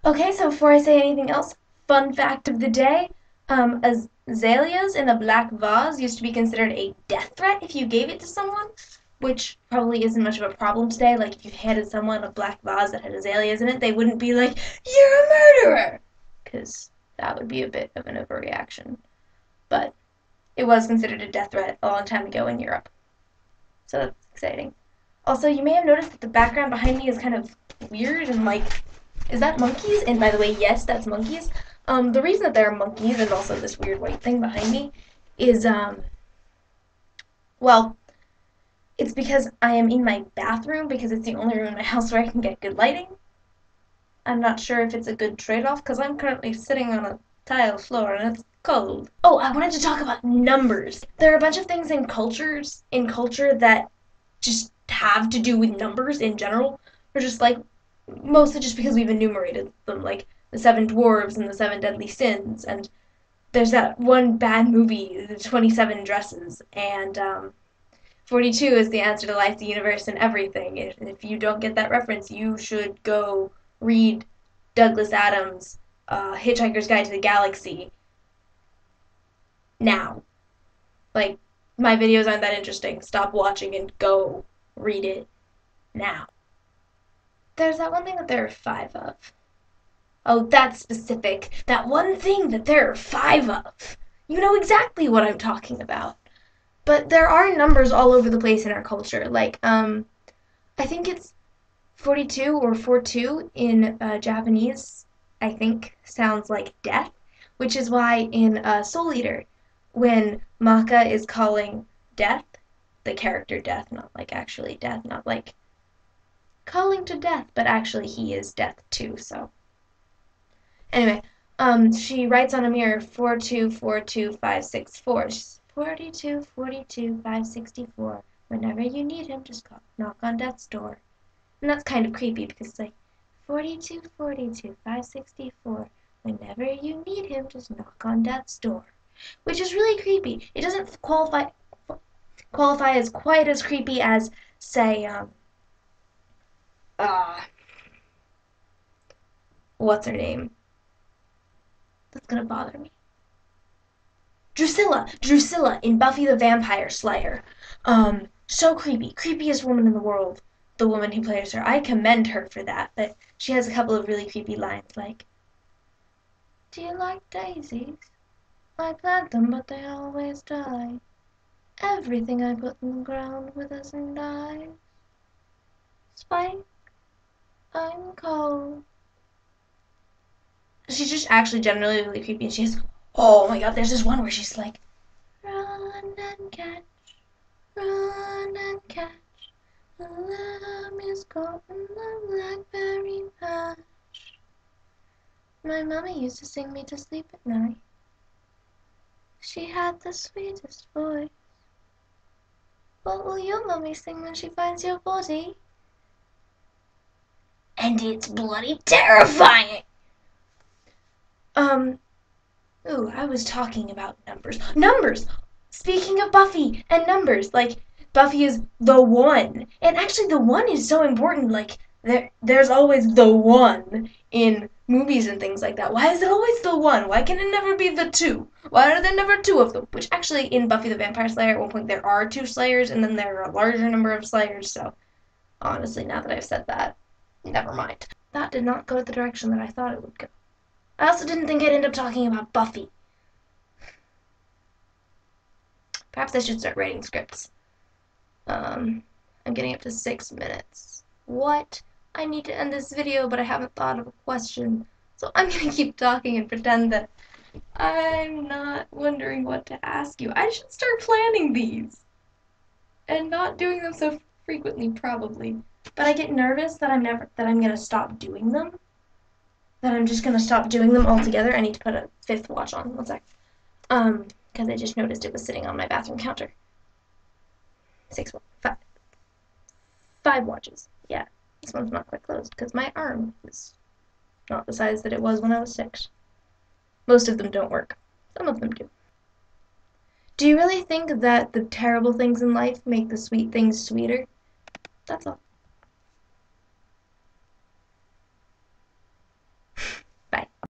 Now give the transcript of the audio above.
Okay, so before I say anything else, fun fact of the day, azaleas in a black vase used to be considered a death threat if you gave it to someone, which probably isn't much of a problem today. Like, if you handed someone a black vase that had azaleas in it, they wouldn't be like, "You're a murderer!" Because that would be a bit of an overreaction. But it was considered a death threat a long time ago in Europe. So that's exciting. Also, you may have noticed that the background behind me is kind of weird and like, is that monkeys? And by the way, yes, that's monkeys. The reason that there are monkeys and also this weird white thing behind me is, well, it's because I am in my bathroom because it's the only room in my house where I can get good lighting. I'm not sure if it's a good trade-off because I'm currently sitting on a tile floor and it's cold. Oh, I wanted to talk about numbers. There are a bunch of things in culture that just have to do with numbers in general, or just like mostly just because we've enumerated them, like the seven dwarves and the seven deadly sins, and there's that one bad movie, the 27 dresses, and 42 is the answer to life, the universe, and everything. If you don't get that reference, you should go read Douglas Adams' Hitchhiker's Guide to the Galaxy now. Like, my videos aren't that interesting. Stop watching and go read it now. There's that one thing that there are five of. Oh, that's specific. That one thing that there are five of. You know exactly what I'm talking about. But there are numbers all over the place in our culture. Like, I think it's 42 or 42 in Japanese, I think, sounds like death, which is why in Soul Eater, when Maka is calling death, the character death, not like actually death, not like calling to death, but actually he is death too, so. Anyway, she writes on a mirror 4242564. She's 42, 42, 564. Whenever you need him, just knock on death's door. And that's kind of creepy because it's like 42, 42, 564. Whenever you need him, just knock on death's door. Which is really creepy. It doesn't qualify as quite as creepy as, say, uh, what's her name? That's gonna bother me. Drusilla in Buffy the Vampire Slayer. So creepy, creepiest woman in the world. The woman who plays her, I commend her for that. But she has a couple of really creepy lines, like, "Do you like daisies? I plant them, but they always die. Everything I put in the ground withers and dies. Spike, I'm cold." She's just actually generally really creepy, and she's, oh my god, there's this one where she's like, "Run and catch, run and catch. The lamb is caught in the blackberry patch. My mummy used to sing me to sleep at night. She had the sweetest voice. What will your mummy sing when she finds your body?" And it's bloody terrifying! Um, ooh, I was talking about numbers. Numbers! Speaking of Buffy and numbers, like, Buffy is the one. And actually, the one is so important. Like, there's always the one in movies and things like that. Why is it always the one? Why can it never be the two? Why are there never two of them? Which actually, in Buffy the Vampire Slayer, at one point there are two Slayers, and then there are a larger number of Slayers. So, honestly, now that I've said that, never mind. That did not go the direction that I thought it would go. I also didn't think I'd end up talking about Buffy. Perhaps I should start writing scripts. I'm getting up to 6 minutes. What? I need to end this video, but I haven't thought of a question. So I'm gonna keep talking and pretend that I'm not wondering what to ask you. I should start planning these and not doing them so frequently, probably. But I get nervous that I'm gonna stop doing them. That I'm just gonna stop doing them altogether. I need to put a fifth watch on. One sec. Because I just noticed it was sitting on my bathroom counter. Five watches. Yeah, this one's not quite closed because my arm is not the size that it was when I was 6. Most of them don't work. Some of them do. Do you really think that the terrible things in life make the sweet things sweeter? That's all.